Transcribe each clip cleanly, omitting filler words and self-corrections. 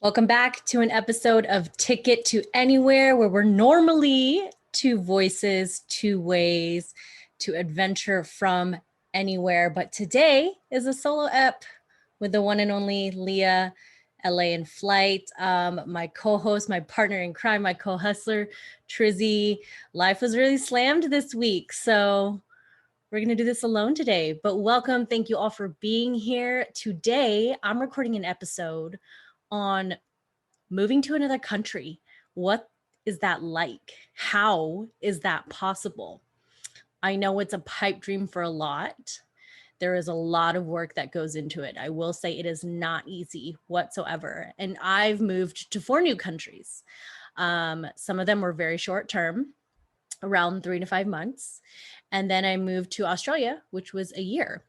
Welcome back to an episode of Ticket to Anywhere, where we're normally two voices, two ways to adventure from anywhere. But today is a solo ep with the one and only Leah, LA in flight. My co-host, my partner in crime, my co-hustler, Trizzy. Life was really slammed this week, so we're going to do this alone today. But welcome. Thank you all for being here. Today, I'm recording an episode on moving to another country. What is that like? How is that possible? I know it's a pipe dream for a lot. There is a lot of work that goes into it. I will say it is not easy whatsoever. And I've moved to 4 new countries. Some of them were very short term, around 3 to 5 months. And then I moved to Australia, which was a year.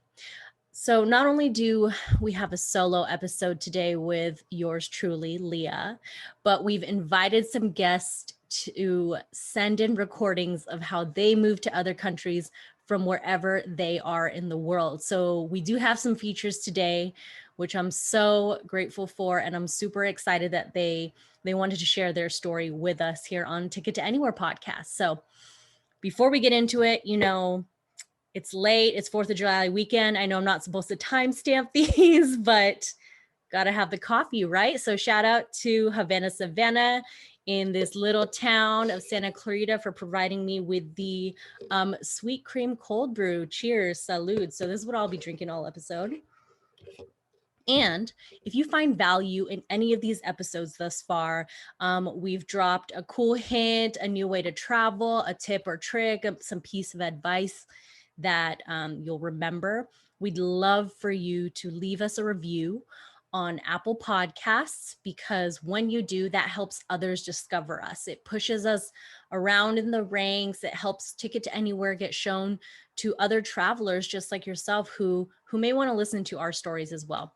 So not only do we have a solo episode today with yours truly, Leah, but we've invited some guests to send in recordings of how they move to other countries from wherever they are in the world. So we do have some features today, which I'm so grateful for, and I'm super excited that they wanted to share their story with us here on Ticket to Anywhere podcast. So before we get into it, it's late. It's 4th of July weekend. I know I'm not supposed to timestamp these, but gotta have the coffee, right? So shout out to Havana Savannah in this little town of Santa Clarita for providing me with the sweet cream cold brew. Cheers, salud. So this is what I'll be drinking all episode. And if you find value in any of these episodes thus far, we've dropped a cool hint, a new way to travel, a tip or trick, some piece of advice that you'll remember. We'd love for you to leave us a review on Apple Podcasts, because when you do, that helps others discover us. It pushes us around in the ranks. It helps Ticket to Anywhere get shown to other travelers just like yourself who may want to listen to our stories as well.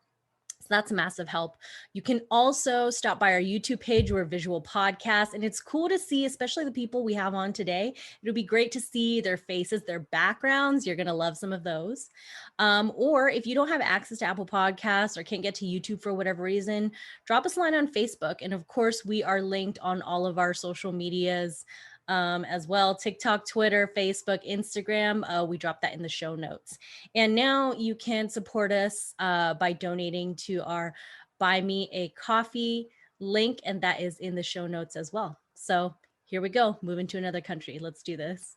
So that's a massive help. You can also stop by our YouTube page. We're a visual podcast, and it's cool to see, especially the people we have on today. It'll be great to see their faces, their backgrounds. You're going to love some of those. Or if you don't have access to Apple Podcasts or can't get to YouTube for whatever reason, drop us a line on Facebook. And of course, we are linked on all of our social medias as well: TikTok, Twitter, Facebook, Instagram. We drop that in the show notes. And now you can support us by donating to our Buy Me a Coffee link, and that is in the show notes as well. So here we go, moving to another country. Let's do this.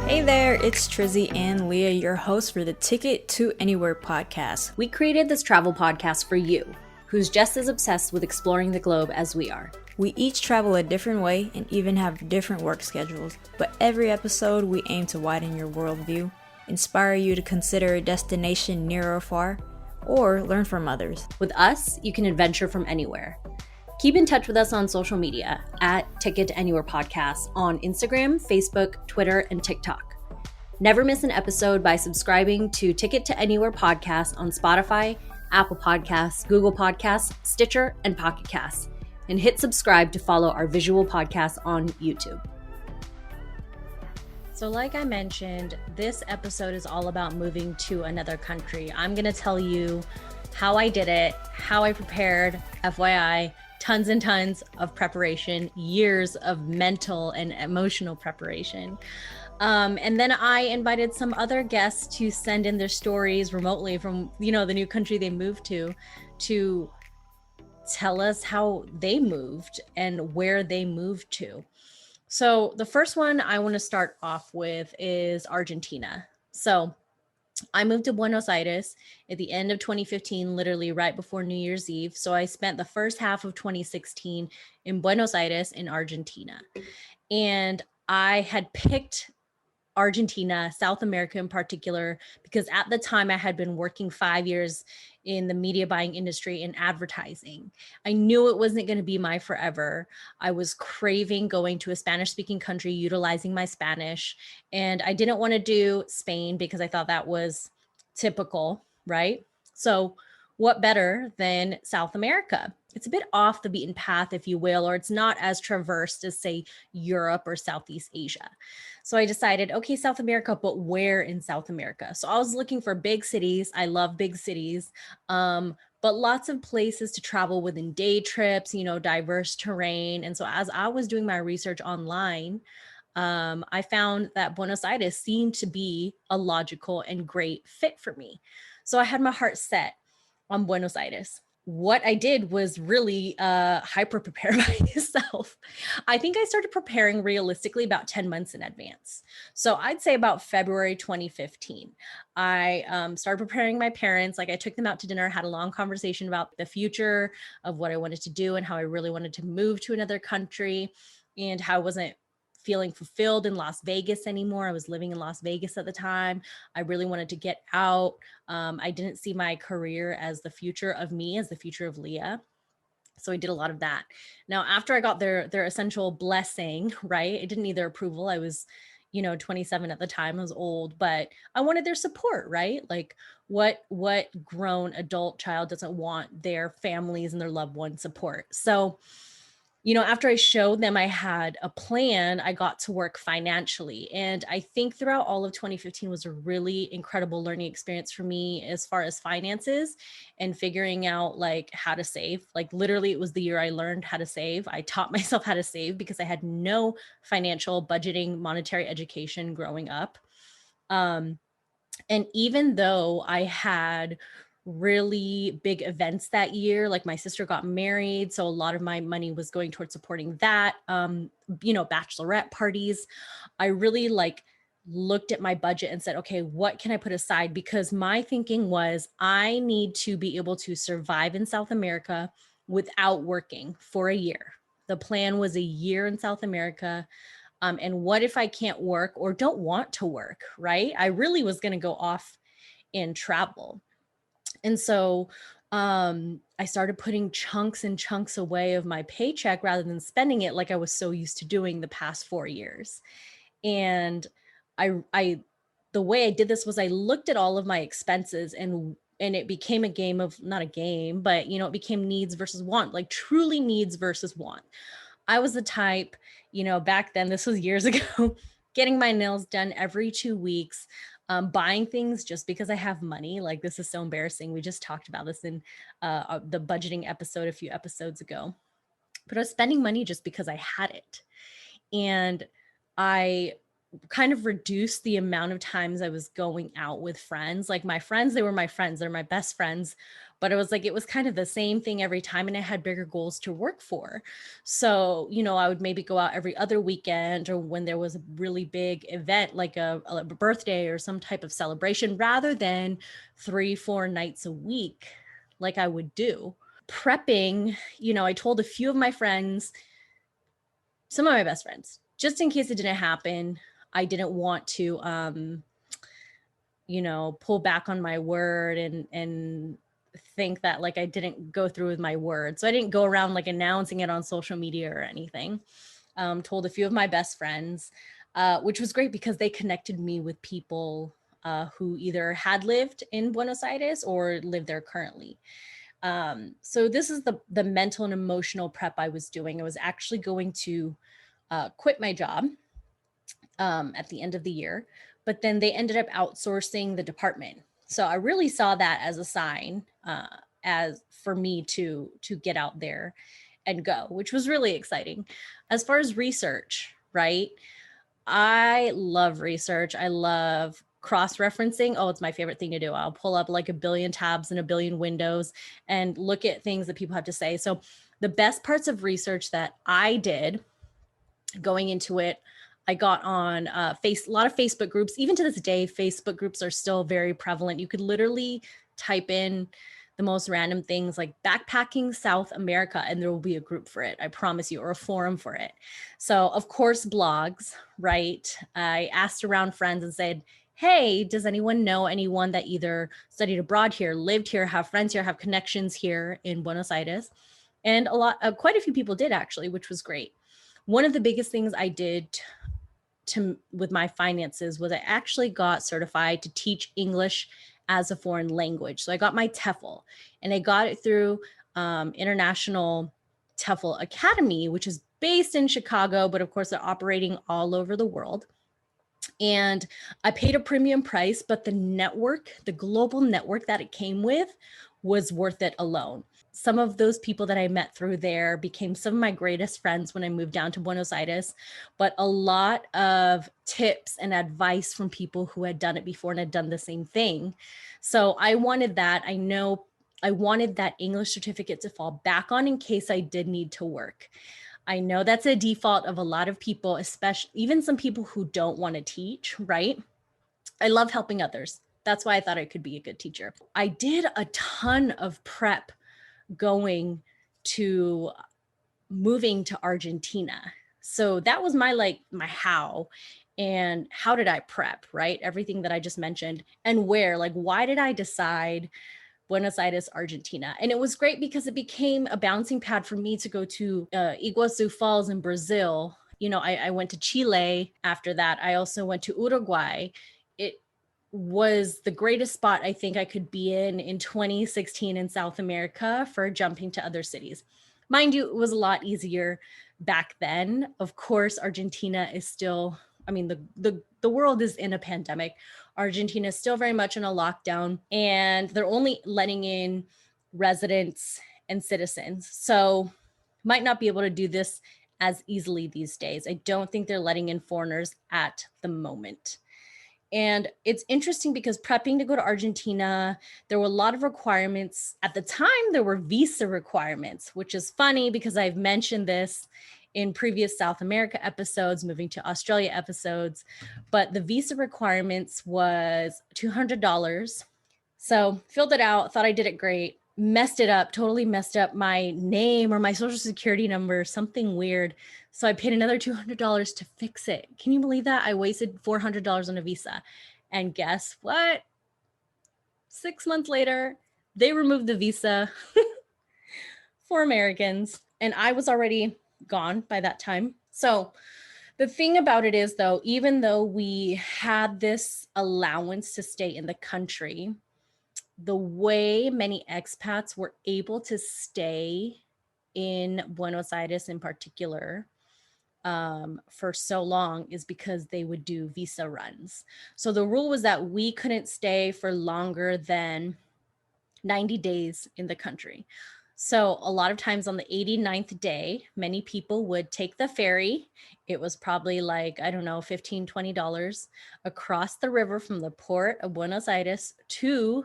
Hey there, it's Trizzy and Leah, your hosts for the Ticket to Anywhere podcast. We created this travel podcast for you, who's just as obsessed with exploring the globe as we are. We each travel a different way and even have different work schedules, but every episode we aim to widen your worldview, inspire you to consider a destination near or far, or learn from others. With us, you can adventure from anywhere. Keep in touch with us on social media at Ticket to Anywhere Podcast on Instagram, Facebook, Twitter, and TikTok. Never miss an episode by subscribing to Ticket to Anywhere Podcast on Spotify, Apple Podcasts, Google Podcasts, Stitcher, and Pocket Casts. And hit subscribe to follow our visual podcast on YouTube. So like I mentioned, this episode is all about moving to another country. I'm going to tell you how I did it, how I prepared, FYI, tons and tons of preparation, years of mental and emotional preparation. And then I invited some other guests to send in their stories remotely from, the new country they moved to tell us how they moved and where they moved to. So the first one I want to start off with is Argentina. So I moved to Buenos Aires at the end of 2015, literally right before New Year's Eve. So I spent the first half of 2016 in Buenos Aires in Argentina. And I had picked Argentina, South America in particular, because at the time I had been working 5 years in the media buying industry in advertising. I knew it wasn't going to be my forever. I was craving going to a Spanish speaking country, utilizing my Spanish. And I didn't want to do Spain because I thought that was typical, right? So what better than South America? It's a bit off the beaten path, if you will, or it's not as traversed as, say, Europe or Southeast Asia. So I decided, okay, South America, but where in South America? So I was looking for big cities. I love big cities, but lots of places to travel within day trips, diverse terrain. And so as I was doing my research online, I found that Buenos Aires seemed to be a logical and great fit for me. So I had my heart set on Buenos Aires. What I did was really hyper prepare myself. I think I started preparing realistically about 10 months in advance. So I'd say about February 2015. I started preparing my parents. Like I took them out to dinner, had a long conversation about the future of what I wanted to do and how I really wanted to move to another country and how I wasn't feeling fulfilled in Las Vegas anymore. I was living in Las Vegas at the time. I really wanted to get out. I didn't see my career as the future of me, as the future of Leah. So I did a lot of that. Now, after I got their essential blessing, right? I didn't need their approval. I was, 27 at the time. I was old, but I wanted their support, right? Like what grown adult child doesn't want their families and their loved ones support? So after I showed them I had a plan, I got to work financially. And I think throughout all of 2015 was a really incredible learning experience for me as far as finances and figuring out like how to save. Like literally it was the year I learned how to save. I taught myself how to save because I had no financial budgeting, monetary education growing up. And even though I had really big events that year, like my sister got married, so a lot of my money was going towards supporting that, bachelorette parties, I really looked at my budget and said, okay, what can I put aside? Because my thinking was I need to be able to survive in South America without working for a year. The plan was a year in South America. And what if I can't work or don't want to work, right? I really was going to go off and travel. And so I started putting chunks and chunks away of my paycheck rather than spending it like I was so used to doing the past 4 years. And the way I did this was I looked at all of my expenses and it became a game of, not a game, but it became needs versus want, like truly needs versus want. I was the type, back then, this was years ago, getting my nails done every 2 weeks, buying things just because I have money. Like, this is so embarrassing. We just talked about this in the budgeting episode a few episodes ago. But I was spending money just because I had it. And I kind of reduced the amount of times I was going out with friends. Like my friends, they were my friends. They're my best friends. But it was kind of the same thing every time. And I had bigger goals to work for. So, I would maybe go out every other weekend or when there was a really big event, like a birthday or some type of celebration, rather than 3-4 nights a week, like I would do. Prepping, I told a few of my friends, some of my best friends, just in case it didn't happen. I didn't want to, pull back on my word and think that like I didn't go through with my word. So I didn't go around like announcing it on social media or anything. Told a few of my best friends, which was great because they connected me with people who either had lived in Buenos Aires or live there currently. So this is the mental and emotional prep I was doing. I was actually going to quit my job at the end of the year, but then they ended up outsourcing the department. So I really saw that as a sign as for me to get out there and go, which was really exciting. As far as research, right? I love research. I love cross-referencing. Oh, it's my favorite thing to do. I'll pull up like a billion tabs and a billion windows and look at things that people have to say. So the best parts of research that I did going into it, I got on a lot of Facebook groups. Even to this day, Facebook groups are still very prevalent. You could literally type in the most random things like backpacking South America, and there will be a group for it, I promise you, or a forum for it. So of course, blogs, right? I asked around friends and said, hey, does anyone know anyone that either studied abroad here, lived here, have friends here, have connections here in Buenos Aires? And quite a few people did actually, which was great. One of the biggest things I did with my finances was I actually got certified to teach English as a foreign language. So I got my TEFL, and I got it through International TEFL Academy, which is based in Chicago, but of course they're operating all over the world. And I paid a premium price, but the global network that it came with was worth it alone. Some of those people that I met through there became some of my greatest friends when I moved down to Buenos Aires, but a lot of tips and advice from people who had done it before and had done the same thing. So I wanted that. I know I wanted that English certificate to fall back on in case I did need to work. I know that's a default of a lot of people, especially even some people who don't want to teach, right? I love helping others. That's why I thought I could be a good teacher. I did a ton of prep going to moving to Argentina. So that was my how. And how did I prep, right? Everything that I just mentioned. And where, like, why did I decide Buenos Aires, Argentina? And it was great because it became a bouncing pad for me to go to Iguazu Falls in Brazil. You know, I went to Chile after that. I also went to Uruguay. It was the greatest spot I think I could be in 2016 in South America for jumping to other cities. Mind you, it was a lot easier back then. Of course, Argentina is still, I mean, the world is in a pandemic. Argentina is still very much in a lockdown, and they're only letting in residents and citizens. So might not be able to do this as easily these days. I don't think they're letting in foreigners at the moment. And it's interesting because prepping to go to Argentina, there were a lot of requirements. At the time, there were visa requirements, which is funny because I've mentioned this in previous South America episodes, moving to Australia episodes. But the visa requirements was $200. So filled it out, thought I did it great, messed it up, totally messed up my name or my social security number, something weird. So I paid another $200 to fix it. Can you believe that? I wasted $400 on a visa. And guess what? 6 months later, they removed the visa for Americans. And I was already gone by that time. So the thing about it is, though, even though we had this allowance to stay in the country, the way many expats were able to stay in Buenos Aires in particular for so long is because they would do visa runs. So the rule was that we couldn't stay for longer than 90 days in the country. So a lot of times on the 89th day, many people would take the ferry. It was probably like, I don't know, $15, $20 across the river from the port of Buenos Aires to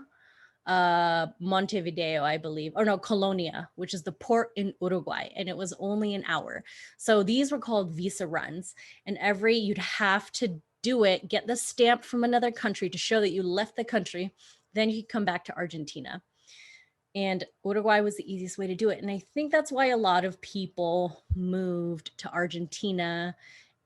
Montevideo, I believe, or no, Colonia, which is the port in Uruguay, and it was only an hour. So these were called visa runs, and you'd have to do it, get the stamp from another country to show that you left the country, then you could come back to Argentina. And Uruguay was the easiest way to do it. And I think that's why a lot of people moved to Argentina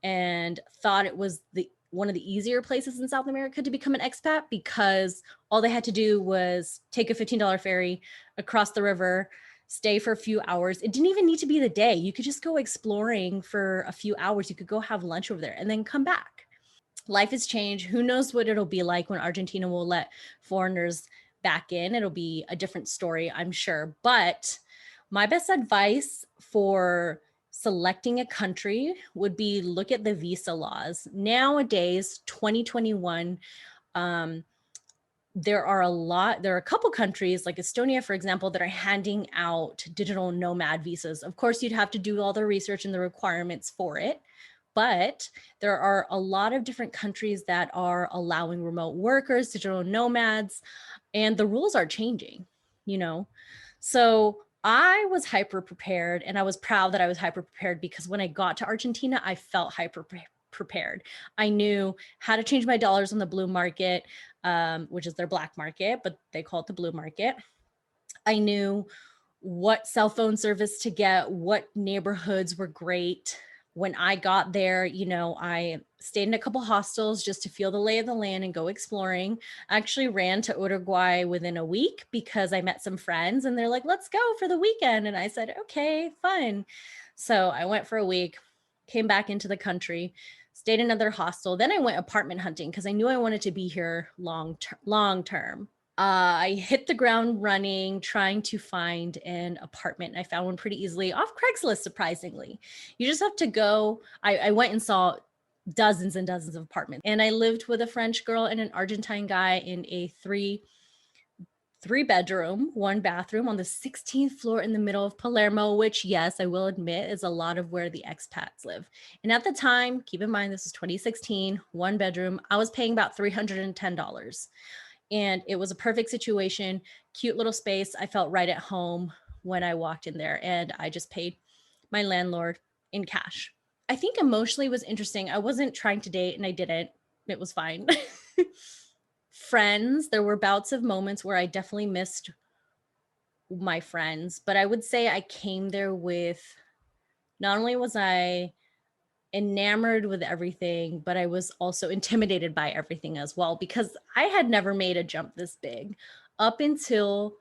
and thought it was one of the easier places in South America to become an expat, because all they had to do was take a $15 ferry across the river, stay for a few hours. It didn't even need to be the day. You could just go exploring for a few hours. You could go have lunch over there and then come back. Life has changed. Who knows what it'll be like when Argentina will let foreigners back in. It'll be a different story, I'm sure. But my best advice for selecting a country would be look at the visa laws. Nowadays, 2021, there are a couple countries like Estonia, for example, that are handing out digital nomad visas. Of course, you'd have to do all the research and the requirements for it, but there are a lot of different countries that are allowing remote workers, digital nomads, and the rules are changing, you know? So I was hyper prepared, and I was proud that I was hyper prepared because when I got to Argentina, I felt hyper prepared. I knew how to change my dollars on the blue market, which is their black market, but they call it the blue market. I knew what cell phone service to get, what neighborhoods were great. When I got there, you know, I stayed in a couple hostels just to feel the lay of the land and go exploring. I actually ran to Uruguay within a week because I met some friends and they're like, let's go for the weekend. And I said, okay, fun. So I went for a week, came back into the country, stayed in another hostel. Then I went apartment hunting because I knew I wanted to be here long term. I hit the ground running, trying to find an apartment. I found one pretty easily off Craigslist, surprisingly. You just have to go. I went and saw dozens and dozens of apartments. And I lived with a French girl and an Argentine guy in a three 3-bedroom, 1 bathroom on the 16th floor in the middle of Palermo, which, yes, I will admit is a lot of where the expats live. And at the time, keep in mind, this is 2016, 1 bedroom, I was paying about $310. And it was a perfect situation, cute little space. I felt right at home when I walked in there, and I just paid my landlord in cash. I think emotionally was interesting. I wasn't trying to date and I didn't. It was fine. Friends, there were bouts of moments where I definitely missed my friends, but I would say I came there with, not only was I enamored with everything, but I was also intimidated by everything as well, because I had never made a jump this big. Up until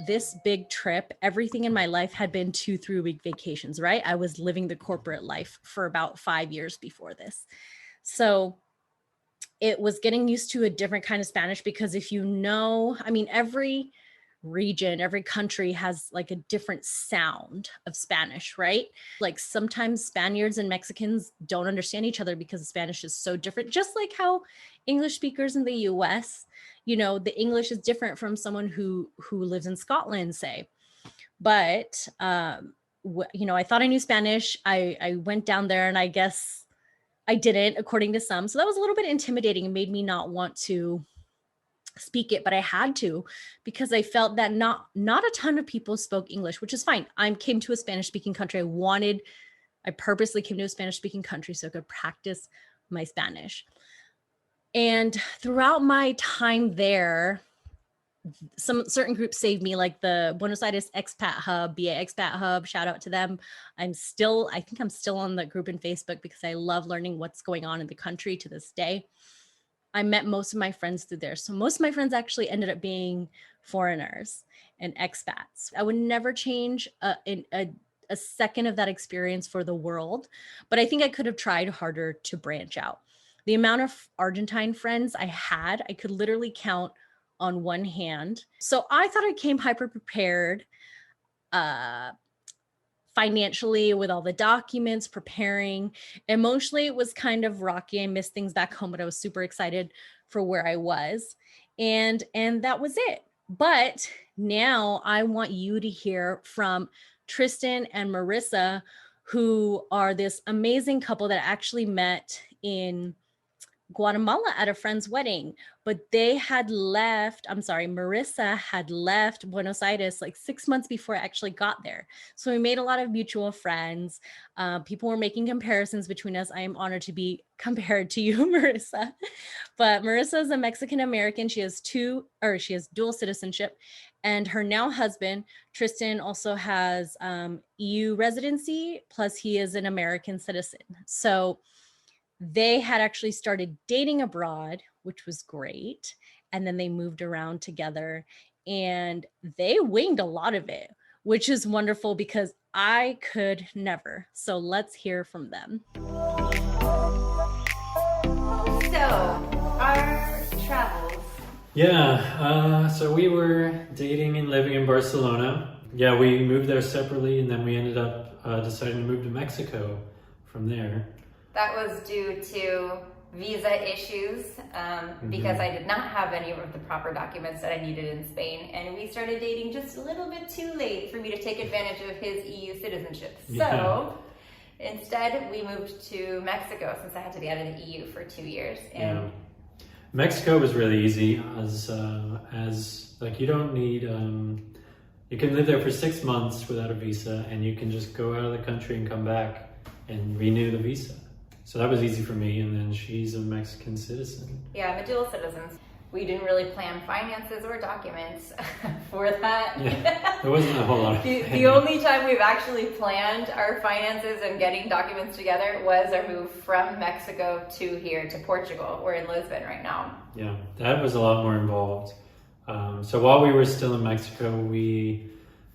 this big trip, everything in my life had been 2-3 week vacations, right? I was living the corporate life for about 5 years before this. So it was getting used to a different kind of Spanish, because if you know, I mean, every region, every country has like a different sound of Spanish, right? Like sometimes Spaniards and Mexicans don't understand each other because Spanish is so different, just like how English speakers in the US, you know, the English is different from someone who lives in Scotland, say. But you know, I thought I knew Spanish. I went down there and I guess I didn't, according to some. So that was a little bit intimidating and made me not want to speak it, but I had to, because I felt that not a ton of people spoke English, which is fine. I came to a Spanish speaking country. I purposely came to a Spanish speaking country so I could practice my Spanish. And throughout my time there, some certain groups saved me, like the Buenos Aires Expat Hub, BA Expat Hub, shout out to them. I think I'm still on the group in Facebook because I love learning what's going on in the country to this day. I met most of my friends through there. So most of my friends actually ended up being foreigners and expats. I would never change a second of that experience for the world, but I think I could have tried harder to branch out. The amount of Argentine friends I had, I could literally count on one hand. So I thought I came hyper prepared financially with all the documents, preparing. Emotionally, it was kind of rocky. I missed things back home, but I was super excited for where I was. And that was it. But now I want you to hear from Tristan and Marissa, who are this amazing couple that I actually met in Guatemala at a friend's wedding, but Marissa had left Buenos Aires like 6 months before I actually got there. So we made a lot of mutual friends. People were making comparisons between us. I am honored to be compared to you, Marissa. But Marissa is a Mexican American. She has dual citizenship, and her now husband, Tristan, also has EU residency, plus he is an American citizen. So they had actually started dating abroad, which was great. And then they moved around together and they winged a lot of it, which is wonderful because I could never. So let's hear from them. So, our travels. Yeah, so we were dating and living in Barcelona. Yeah, we moved there separately, and then we ended up deciding to move to Mexico from there. That was due to visa issues because I did not have any of the proper documents that I needed in Spain, and we started dating just a little bit too late for me to take advantage of his EU citizenship. So instead we moved to Mexico since I had to be out of the EU for 2 years. And Mexico was really easy as like you don't need you can live there for 6 months without a visa, and you can just go out of the country and come back and renew the visa. So that was easy for me, and then she's a Mexican citizen. Yeah, I'm a dual citizen. We didn't really plan finances or documents for that. Yeah, there wasn't a whole lot of the only time we've actually planned our finances and getting documents together was our move from Mexico to here to Portugal. We're in Lisbon right now. Yeah, that was a lot more involved. So while we were still in Mexico, we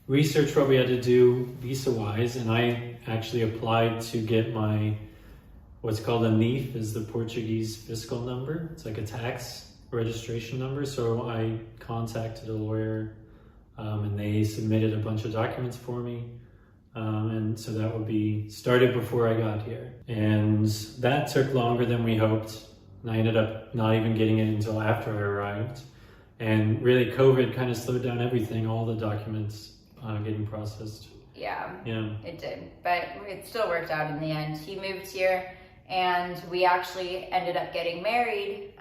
researched what we had to do visa-wise, and I actually applied to get my what's called a NIF, is the Portuguese fiscal number. It's like a tax registration number. So I contacted a lawyer and they submitted a bunch of documents for me. And so that would be started before I got here. And that took longer than we hoped. And I ended up not even getting it until after I arrived. And really, COVID kind of slowed down everything, all the documents getting processed. Yeah, Yeah, it did. But it still worked out in the end. He moved here, and we actually ended up getting married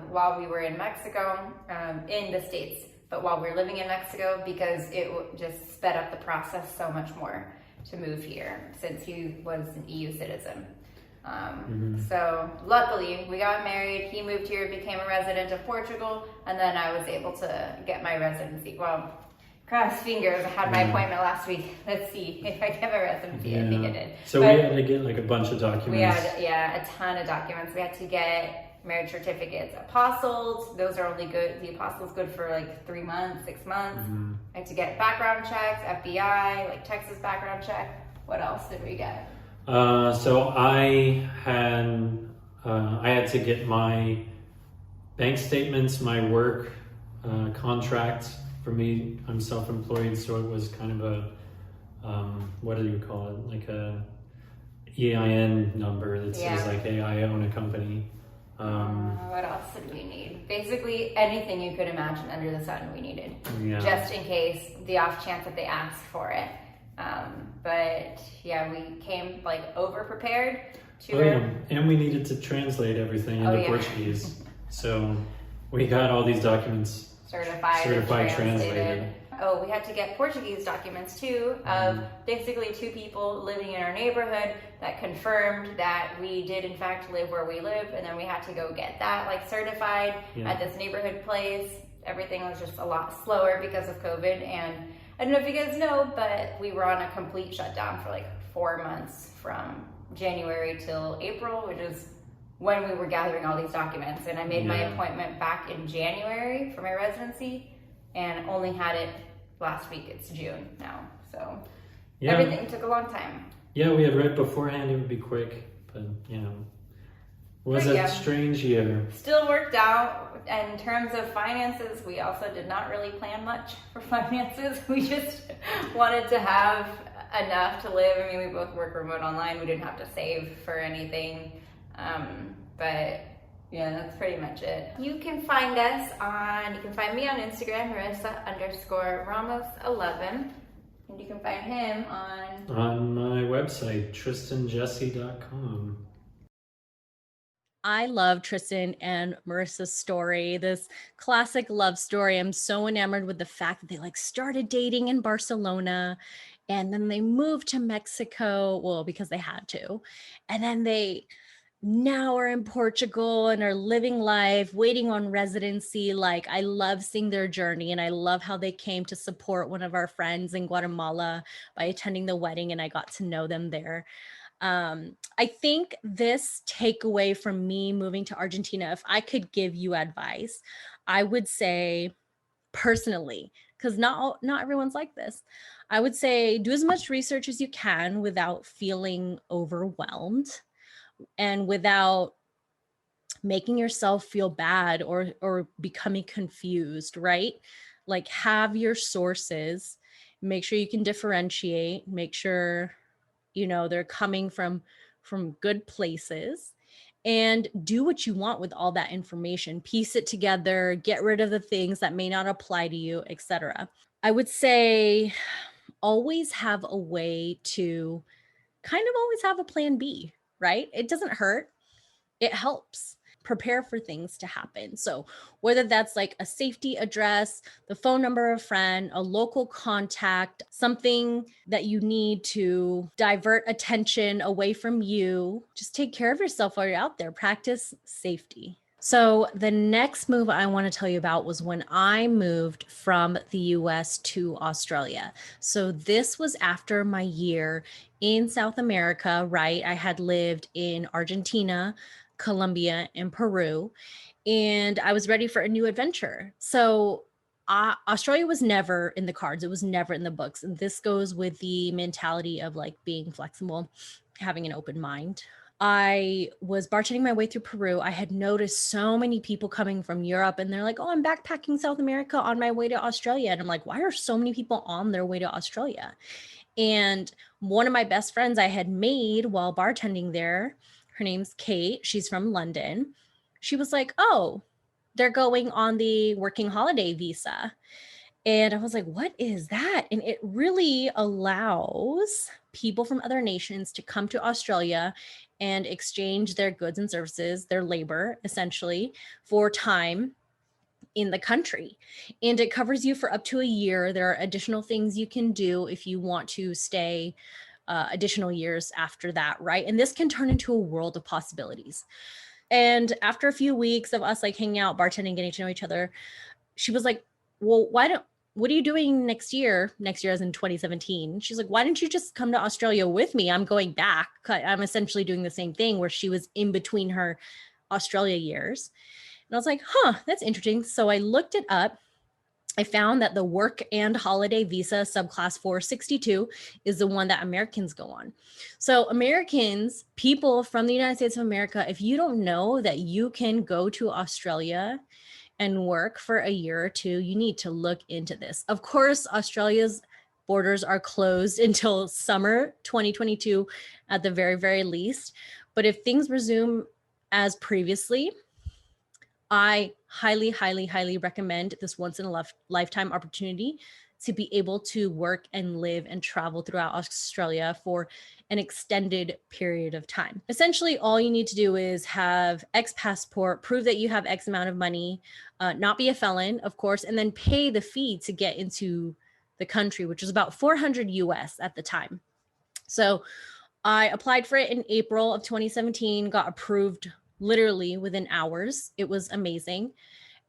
while we were in Mexico, in the States, but while we were living in Mexico, because it just sped up the process so much more to move here since he was an EU citizen. So luckily we got married, he moved here, became a resident of Portugal, and then I was able to get my residency. Well, cross fingers, I had my appointment last week. Let's see if I get my residency. I think I did. So but we had to get like a bunch of documents. we had, a ton of documents. We had to get marriage certificates, apostles. Those are only good. The apostles good for like 3 months, 6 months. I had to get background checks, FBI, like Texas background check. What else did we get? So I had to get my bank statements, my work contract. For me, I'm self-employed, so it was kind of a what do you call it? Like a EIN number that says like, hey, I own a company. What else did we need? Basically anything you could imagine under the sun we needed, just in case, the off chance that they asked for it. But yeah, we came like over prepared to and we needed to translate everything into Portuguese. So we got all these documents certified translated. Oh, we had to get Portuguese documents too, of basically 2 people living in our neighborhood that confirmed that we did in fact live where we live, and then we had to go get that like certified at this neighborhood place. Everything was just a lot slower because of COVID, and I don't know if you guys know, but we were on a complete shutdown for like 4 months from January till April, which is when we were gathering all these documents. And I made my appointment back in January for my residency and only had it last week. It's June now. So everything took a long time. Yeah, we had read beforehand it would be quick, but was a strange year. Still worked out. In terms of finances, we also did not really plan much for finances. We just wanted to have enough to live. I mean, we both work remote online. We didn't have to save for anything. But yeah, that's pretty much it. You can find me on Instagram, Marissa_Ramos11. And you can find him on my website, tristanjesse.com. I love Tristan and Marissa's story, this classic love story. I'm so enamored with the fact that they like started dating in Barcelona and then they moved to Mexico, well, because they had to. And then they now are in Portugal and are living life, waiting on residency. Like, I love seeing their journey, and I love how they came to support one of our friends in Guatemala by attending the wedding, and I got to know them there. I think this takeaway from me moving to Argentina, if I could give you advice, I would say personally, because not everyone's like this, I would say do as much research as you can without feeling overwhelmed and without making yourself feel bad or becoming confused, right? Like, have your sources, make sure you can differentiate, make sure they're coming from good places, and do what you want with all that information. Piece it together, get rid of the things that may not apply to you, etc. I would say always have a way to kind of always have a plan B, right? It doesn't hurt. It helps. Prepare for things to happen. So whether that's like a safety address, the phone number of a friend, a local contact, something that you need to divert attention away from you, just take care of yourself while you're out there. Practice safety. So the next move I want to tell you about was when I moved from the US to Australia. So this was after my year in South America, right? I had lived in Argentina, Colombia, and Peru, and I was ready for a new adventure. So Australia was never in the cards. It was never in the books. And this goes with the mentality of like being flexible, having an open mind. I was bartending my way through Peru. I had noticed so many people coming from Europe, and they're like, oh, I'm backpacking South America on my way to Australia. And I'm like, why are so many people on their way to Australia? And one of my best friends I had made while bartending there, her name's Kate. She's from London. She was like, oh, they're going on the working holiday visa. And I was like, what is that? And it really allows people from other nations to come to Australia and exchange their goods and services, their labor, essentially, for time in the country. And it covers you for up to a year. There are additional things you can do if you want to stay additional years after that, right? And this can turn into a world of possibilities. And after a few weeks of us like hanging out, bartending, getting to know each other, she was like, well, what are you doing next year? Next year as in 2017. She's like, why don't you just come to Australia with me? I'm going back. I'm essentially doing the same thing where she was in between her Australia years. And I was like, that's interesting. So I looked it up. I found that the work and holiday visa subclass 462 is the one that Americans go on. So Americans, people from the United States of America, if you don't know that you can go to Australia and work for a year or two, you need to look into this. Of course, Australia's borders are closed until summer 2022 at the very, very least. But if things resume as previously, I highly, highly, highly recommend this once in a lifetime opportunity to be able to work and live and travel throughout Australia for an extended period of time. Essentially, all you need to do is have X passport, prove that you have X amount of money, not be a felon, of course, and then pay the fee to get into the country, which was about 400 US at the time. So I applied for it in April of 2017, got approved literally within hours. It was amazing.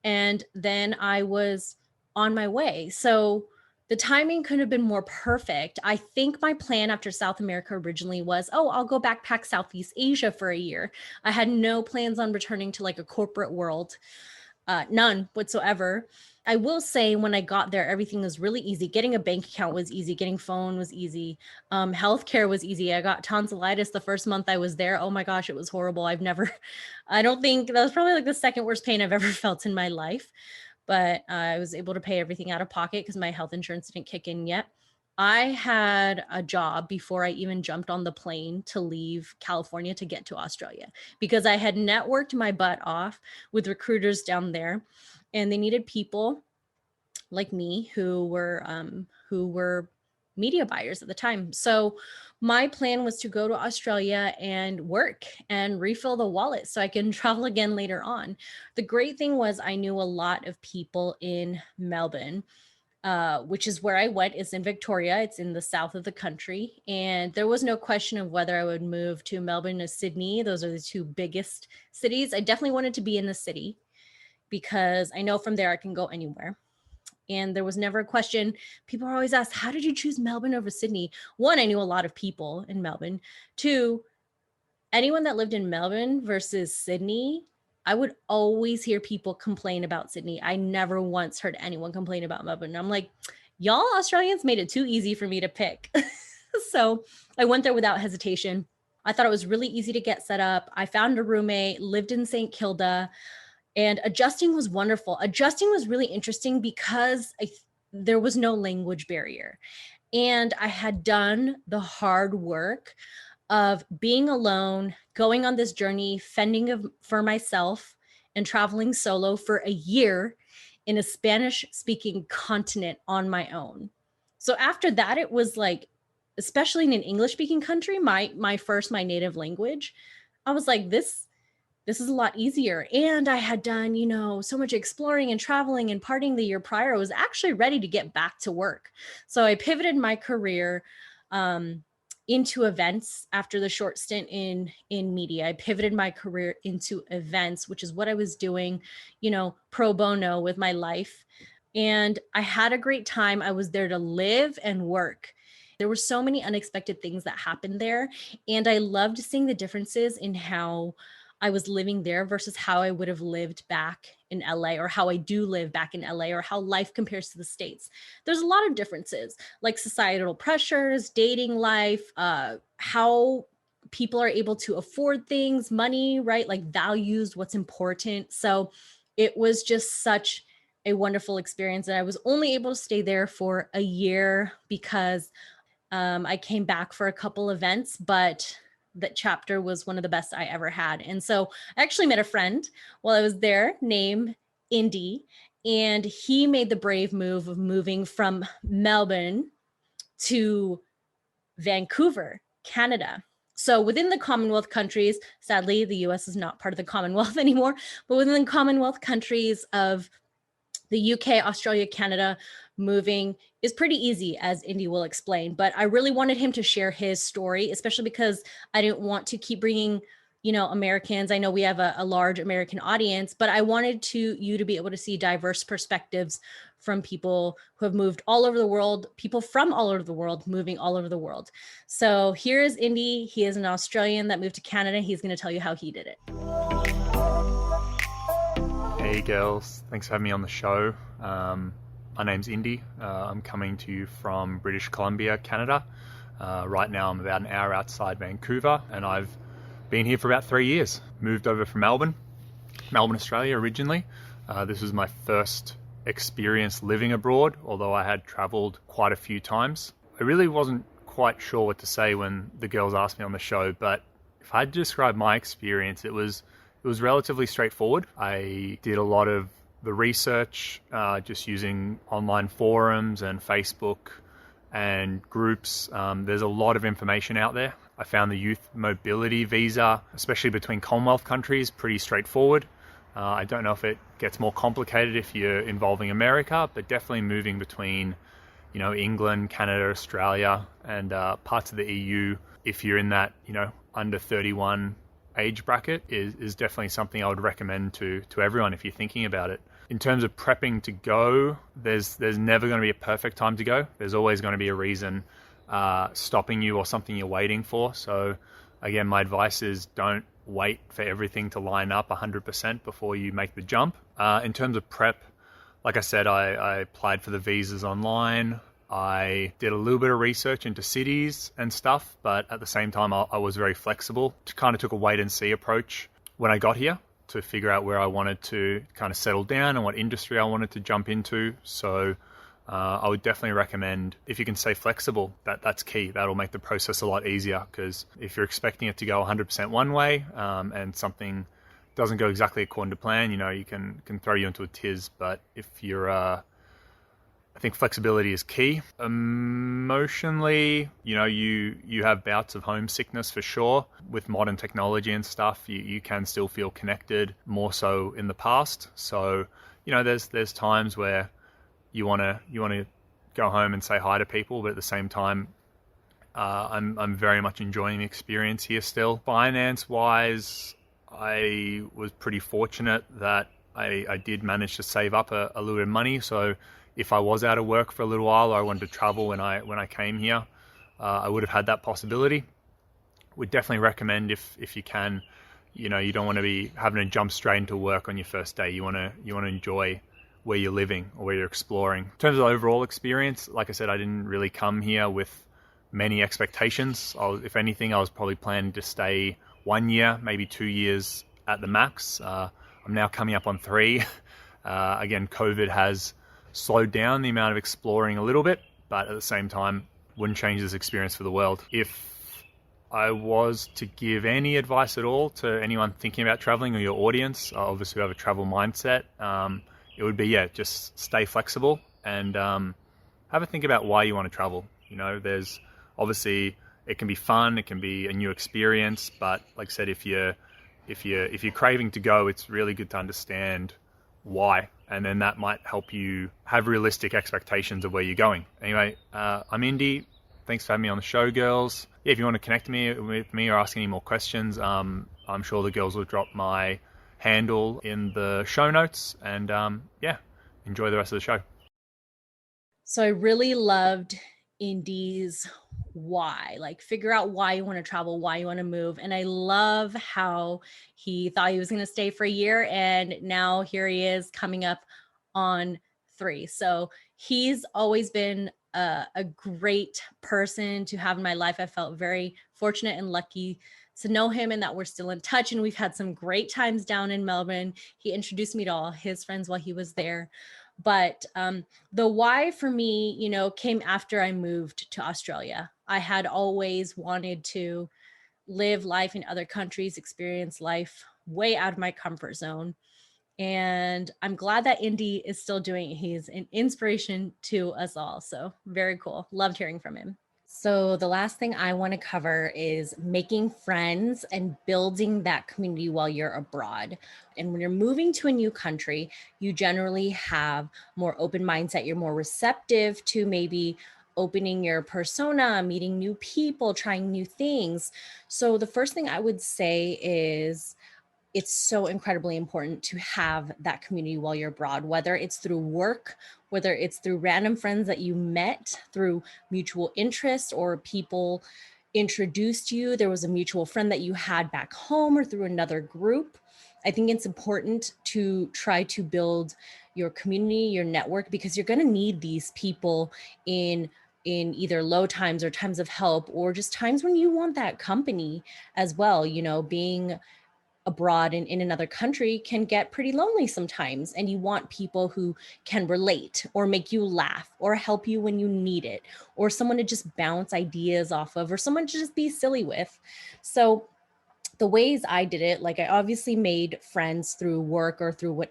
And then I was on my way. So the timing couldn't have been more perfect. I think my plan after South America originally was, I'll go backpack Southeast Asia for a year. I had no plans on returning to like a corporate world, none whatsoever. I will say when I got there, everything was really easy. Getting a bank account was easy. Getting phone was easy. Healthcare was easy. I got tonsillitis the first month I was there. Oh my gosh, it was horrible. I don't think that was probably like the second worst pain I've ever felt in my life. But I was able to pay everything out of pocket because my health insurance didn't kick in yet. I had a job before I even jumped on the plane to leave California to get to Australia because I had networked my butt off with recruiters down there. And they needed people like me who were media buyers at the time. So my plan was to go to Australia and work and refill the wallet so I can travel again later on. The great thing was I knew a lot of people in Melbourne, which is where I went. It's in Victoria. It's in the south of the country. And there was no question of whether I would move to Melbourne or Sydney. Those are the two biggest cities. I definitely wanted to be in the city, because I know from there I can go anywhere. And there was never a question. People are always asked, how did you choose Melbourne over Sydney? One, I knew a lot of people in Melbourne. Two, anyone that lived in Melbourne versus Sydney, I would always hear people complain about Sydney. I never once heard anyone complain about Melbourne. I'm like, y'all Australians made it too easy for me to pick. So I went there without hesitation. I thought it was really easy to get set up. I found a roommate, lived in St. Kilda. And adjusting was wonderful. Adjusting was really interesting because there was no language barrier. And I had done the hard work of being alone, going on this journey, fending for myself and traveling solo for a year in a Spanish-speaking continent on my own. So after that, it was like, especially in an English-speaking country, my native language, I was like, this is a lot easier. And I had done, so much exploring and traveling and partying the year prior. I was actually ready to get back to work. So I pivoted my career into events after the short stint in media. I pivoted my career into events, which is what I was doing, pro bono with my life. And I had a great time. I was there to live and work. There were so many unexpected things that happened there. And I loved seeing the differences in how I was living there versus how I would have lived back in LA, or how I do live back in LA, or how life compares to the States. There's a lot of differences, like societal pressures, dating life, how people are able to afford things, money, right? Like values, what's important. So it was just such a wonderful experience. And I was only able to stay there for a year because I came back for a couple events, but that chapter was one of the best I ever had. And so I actually met a friend while I was there named Indy, and he made the brave move of moving from Melbourne to Vancouver, Canada. So within the Commonwealth countries, sadly, the US is not part of the Commonwealth anymore, but within the Commonwealth countries of the UK, Australia, Canada, moving is pretty easy, as Indy will explain. But I really wanted him to share his story, especially because I didn't want to keep bringing, Americans. I know we have a large American audience, but I wanted you to be able to see diverse perspectives from people who have moved all over the world, people from all over the world, moving all over the world. So here is Indy. He is an Australian that moved to Canada. He's going to tell you how he did it. Hey girls, thanks for having me on the show. My name's Indy. I'm coming to you from British Columbia, Canada. Right now I'm about an hour outside Vancouver, and I've been here for about 3 years. Moved over from Melbourne, Australia originally. This was my first experience living abroad, although I had travelled quite a few times. I really wasn't quite sure what to say when the girls asked me on the show, but if I had to describe my experience, it was relatively straightforward. I did a lot of the research, just using online forums and Facebook and groups. There's a lot of information out there. I found the youth mobility visa, especially between Commonwealth countries, pretty straightforward. I don't know if it gets more complicated if you're involving America, but definitely moving between, England, Canada, Australia, and parts of the EU, if you're in that, under 31 age bracket, is definitely something I would recommend to everyone if you're thinking about it. In terms of prepping to go, there's never going to be a perfect time to go. There's always going to be a reason stopping you or something you're waiting for. So again, my advice is don't wait for everything to line up 100% before you make the jump. In terms of prep, like I said, I applied for the visas online. I did a little bit of research into cities and stuff, but at the same time, I was very flexible. Kind of took a wait and see approach when I got here to figure out where I wanted to kind of settle down and what industry I wanted to jump into. So I would definitely recommend, if you can stay flexible, that's key. That'll make the process a lot easier, because if you're expecting it to go 100% one way and something doesn't go exactly according to plan, you can throw you into a tiz. But if you're I think flexibility is key. Emotionally, you have bouts of homesickness for sure. With modern technology and stuff, you can still feel connected, more so in the past. So, there's times where you want to go home and say hi to people, but at the same time, I'm very much enjoying the experience here still. Finance-wise, I was pretty fortunate that I did manage to save up a little bit of money. So if I was out of work for a little while, or I wanted to travel when I came here, I would have had that possibility. Would definitely recommend if you can, you don't want to be having to jump straight into work on your first day. You want to enjoy where you're living or where you're exploring. In terms of overall experience, like I said, I didn't really come here with many expectations. If anything, I was probably planning to stay 1 year, maybe 2 years at the max. I'm now coming up on 3. Again, COVID has slowed down the amount of exploring a little bit, but at the same time, wouldn't change this experience for the world. If I was to give any advice at all to anyone thinking about traveling, or your audience, obviously who have a travel mindset, it would be, just stay flexible and have a think about why you want to travel. There's obviously, it can be fun, it can be a new experience, but like I said, if you're craving to go, it's really good to understand why, and then that might help you have realistic expectations of where you're going. Anyway, I'm Indy. Thanks for having me on the show, girls. If you want to connect with me or ask any more questions, I'm sure the girls will drop my handle in the show notes, and enjoy the rest of the show. So I really loved Indy's why, figure out why you want to travel, why you want to move. And I love how he thought he was going to stay for a year, and now here he is coming up on 3. So he's always been a great person to have in my life. I felt very fortunate and lucky to know him, and that we're still in touch, and we've had some great times down in Melbourne. He introduced me to all his friends while he was there. But the why for me, came after I moved to Australia. I had always wanted to live life in other countries, experience life way out of my comfort zone. And I'm glad that Indy is still doing it. He's an inspiration to us all. So very cool. Loved hearing from him. So the last thing I want to cover is making friends and building that community while you're abroad. And when you're moving to a new country, you generally have more open mindset. You're more receptive to maybe opening your persona, meeting new people, trying new things. So the first thing I would say is it's so incredibly important to have that community while you're abroad, whether it's through work, whether it's through random friends that you met through mutual interest or people introduced you. There was a mutual friend that you had back home or through another group. I think it's important to try to build your community, your network, because you're going to need these people in either low times or times of help, or just times when you want that company as well. You know, being abroad in another country can get pretty lonely sometimes, and you want people who can relate or make you laugh or help you when you need it, or someone to just bounce ideas off of, or someone to just be silly with. So the ways I did it, like I obviously made friends through work or through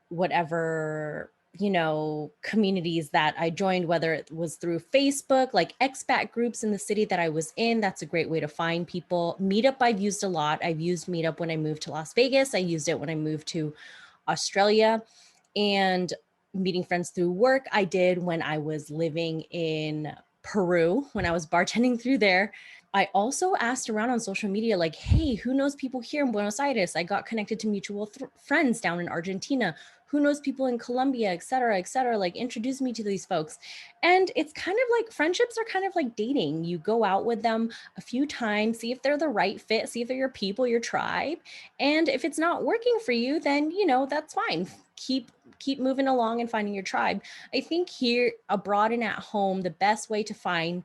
whatever you know, communities that I joined, whether it was through Facebook, like expat groups in the city that I was in. That's a great way to find people. Meetup I've used a lot. I've used Meetup when I moved to Las Vegas. I used it when I moved to Australia. And meeting friends through work I did when I was living in Peru, when I was bartending through there. I also asked around on social media, like, hey, who knows people here in Buenos Aires? I got connected to mutual friends down in Argentina. Who knows people in Colombia, et cetera, like introduce me to these folks. And it's kind of like friendships are kind of like dating. You go out with them a few times, see if they're the right fit, see if they're your people, your tribe. And if it's not working for you, then, you know, that's fine. Keep moving along and finding your tribe. I think here abroad and at home, the best way to find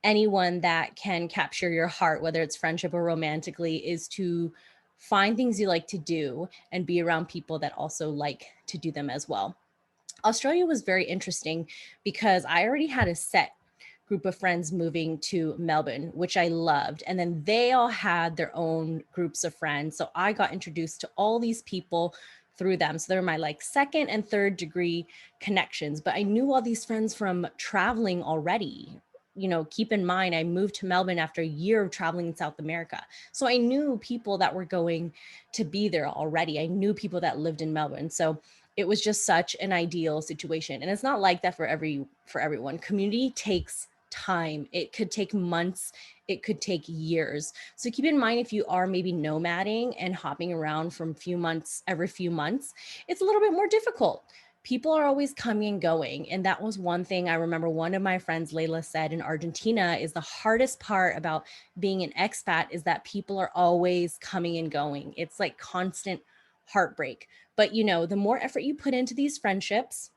anyone that can capture your heart, whether it's friendship or romantically, is to find things you like to do and be around people that also like to do them as well. Australia was very interesting because I already had a set group of friends moving to Melbourne, which I loved. And then they all had their own groups of friends. So I got introduced to all these people through them. So they're my like second and third degree connections, but I knew all these friends from traveling already. You know, keep in mind, I moved to Melbourne after a year of traveling in South America. So I knew people that were going to be there already. I knew people that lived in Melbourne. So it was just such an ideal situation. And it's not like that for everyone. Community takes time. It could take months. It could take years. So keep in mind, if you are maybe nomading and hopping around from every few months, it's a little bit more difficult. People are always coming and going. And that was one thing I remember one of my friends, Layla, said in Argentina is the hardest part about being an expat is that people are always coming and going. It's like constant heartbreak. But, you know, the more effort you put into these friendships,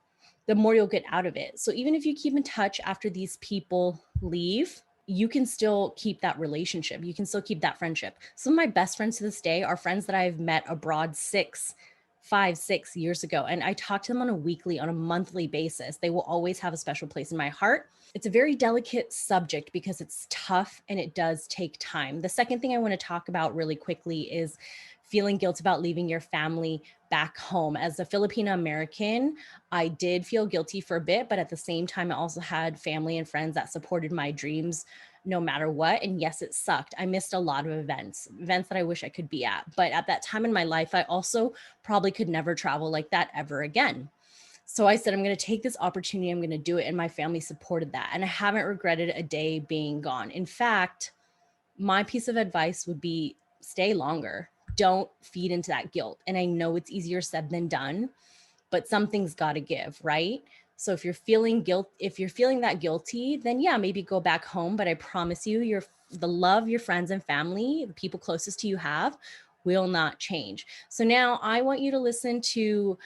the more you'll get out of it. So even if you keep in touch after these people leave, you can still keep that relationship. You can still keep that friendship. Some of my best friends to this day are friends that I've met abroad 5-6 years ago. And I talk to them on a monthly basis. They will always have a special place in my heart. It's a very delicate subject because it's tough and it does take time. The second thing I want to talk about really quickly is feeling guilt about leaving your family back home. As a Filipino American, I did feel guilty for a bit, but at the same time, I also had family and friends that supported my dreams no matter what. And yes, it sucked. I missed a lot of events that I wish I could be at. But at that time in my life, I also probably could never travel like that ever again. So I said, I'm going to take this opportunity. I'm going to do it. And my family supported that. And I haven't regretted a day being gone. In fact, my piece of advice would be stay longer. Don't feed into that guilt. And I know it's easier said than done, but something's got to give, right? So if you're feeling that guilty, then yeah, maybe go back home. But I promise you, the love your friends and family, the people closest to you have, will not change. So now I want you to listen to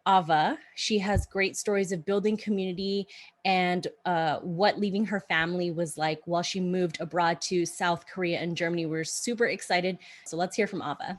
Ava. She has great stories of building community and what leaving her family was like while she moved abroad to South Korea and Germany. We're super excited. So let's hear from Ava.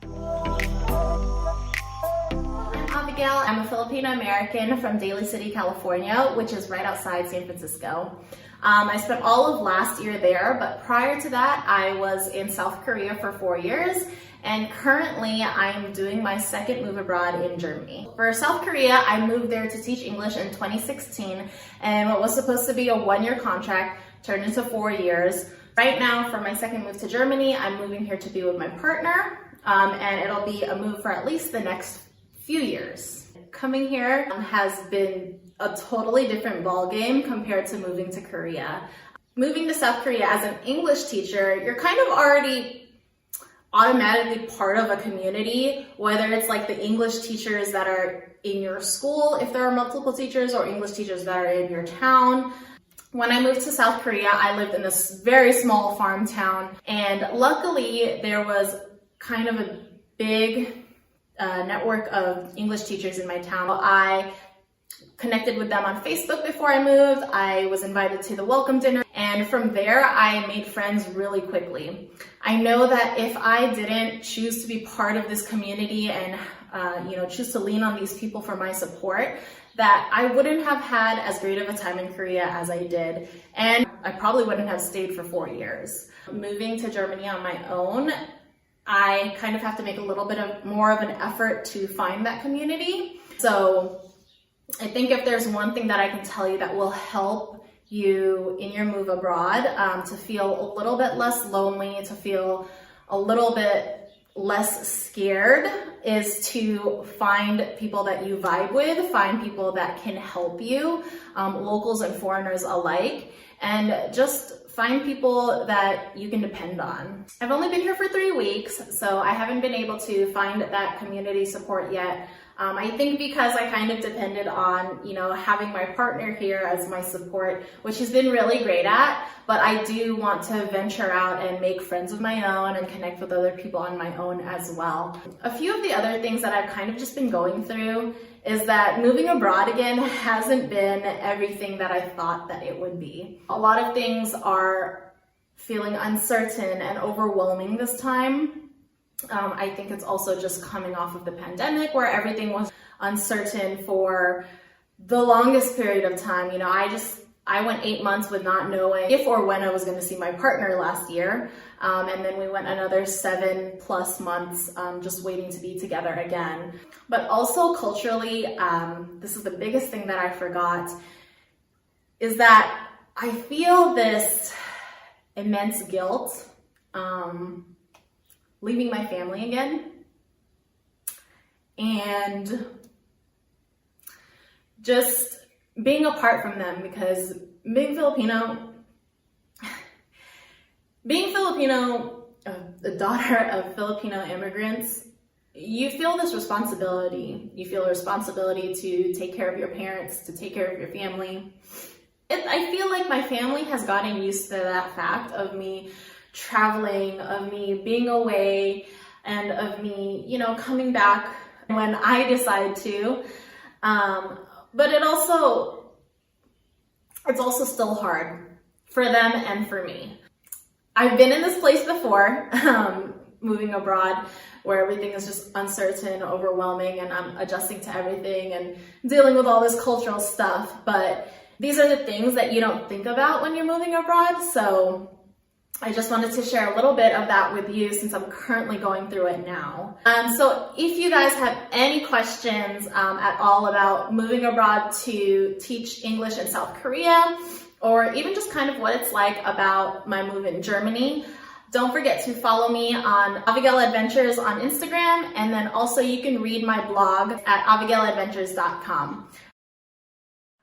I'm Abigail. I'm a Filipino American from Daly City, California, which is right outside San Francisco. I spent all of last year there, but prior to that, I was in South Korea for 4 years. and currently I'm doing my second move abroad in Germany. For South Korea, I moved there to teach English in 2016, and what was supposed to be a 1-year contract turned into 4 years. Right now, for my second move to Germany, I'm moving here to be with my partner, and it'll be a move for at least the next few years. Coming here has been a totally different ballgame compared to moving to Korea. Moving to South Korea as an English teacher, you're kind of already automatically part of a community, whether it's like the English teachers that are in your school, if there are multiple teachers, or English teachers that are in your town. When I moved to South Korea, I lived in this very small farm town, and luckily there was kind of a big network of English teachers in my town. I connected with them on Facebook before I moved. I was invited to the welcome dinner, and from there I made friends really quickly. I know that if I didn't choose to be part of this community and choose to lean on these people for my support, that I wouldn't have had as great of a time in Korea as I did, and I probably wouldn't have stayed for 4 years. Moving to Germany on my own, I kind of have to make a little bit more of an effort to find that community. So I think if there's one thing that I can tell you that will help you in your move abroad, to feel a little bit less lonely, to feel a little bit less scared, is to find people that you vibe with, find people that can help you, locals and foreigners alike, and just find people that you can depend on. I've only been here for 3 weeks, so I haven't been able to find that community support yet. I think because I kind of depended on, having my partner here as my support, which he's been really great at, but I do want to venture out and make friends of my own and connect with other people on my own as well. A few of the other things that I've kind of just been going through is that moving abroad again hasn't been everything that I thought that it would be. A lot of things are feeling uncertain and overwhelming this time. I think it's also just coming off of the pandemic where everything was uncertain for the longest period of time. I went 8 months with not knowing if or when I was going to see my partner last year. And then we went another 7+ months just waiting to be together again. But also culturally, this is the biggest thing that I forgot, is that I feel this immense guilt leaving my family again, and just being apart from them, because being Filipino, the daughter of Filipino immigrants, you feel this responsibility. You feel a responsibility to take care of your parents, to take care of your family. I feel like my family has gotten used to that fact of me traveling, of me being away, and of me, coming back when I decide to. But it's also still hard for them and for me. I've been in this place before, moving abroad, where everything is just uncertain, overwhelming, and I'm adjusting to everything and dealing with all this cultural stuff. But these are the things that you don't think about when you're moving abroad. So I just wanted to share a little bit of that with you since I'm currently going through it now. So if you guys have any questions at all about moving abroad to teach English in South Korea, or even just kind of what it's like about my move in Germany, don't forget to follow me on Abigail Adventures on Instagram, and then also you can read my blog at abigailadventures.com.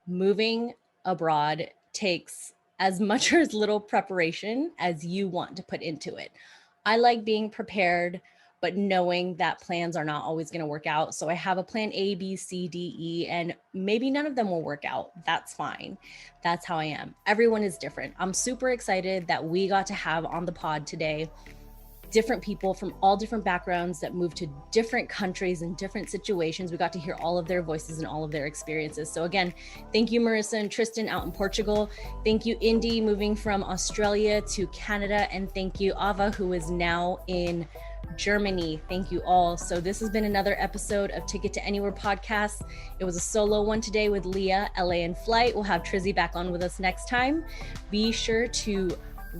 Moving abroad takes as much or as little preparation as you want to put into it. I like being prepared, but knowing that plans are not always going to work out. So I have a plan A, B, C, D, E, and maybe none of them will work out. That's fine. That's how I am. Everyone is different. I'm super excited that we got to have on the pod today different people from all different backgrounds that moved to different countries and different situations. We got to hear all of their voices and all of their experiences. So again, thank you, Marissa and Tristan out in Portugal. Thank you, Indy, moving from Australia to Canada. And thank you, Ava, who is now in Germany. Thank you all. So this has been another episode of Ticket to Anywhere podcast. It was a solo one today with Leah, LA in Flight. We'll have Trizzy back on with us next time. Be sure to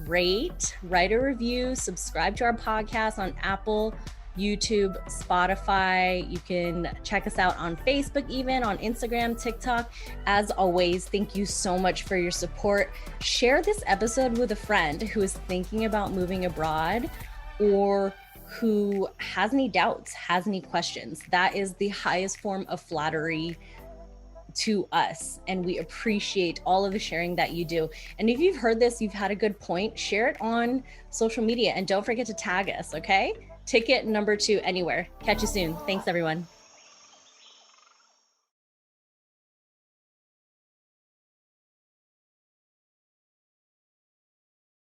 rate, write a review, subscribe to our podcast on Apple, YouTube, Spotify. You can check us out on Facebook, even on Instagram, TikTok. As always, thank you so much for your support. Share this episode with a friend who is thinking about moving abroad or who has any doubts, has any questions. That is the highest form of flattery to us, and we appreciate all of the sharing that you do. And if you've heard this, you've had a good point, share it on social media, and don't forget to tag us, okay? Ticket number 2 anywhere. Catch you soon. Thanks, everyone.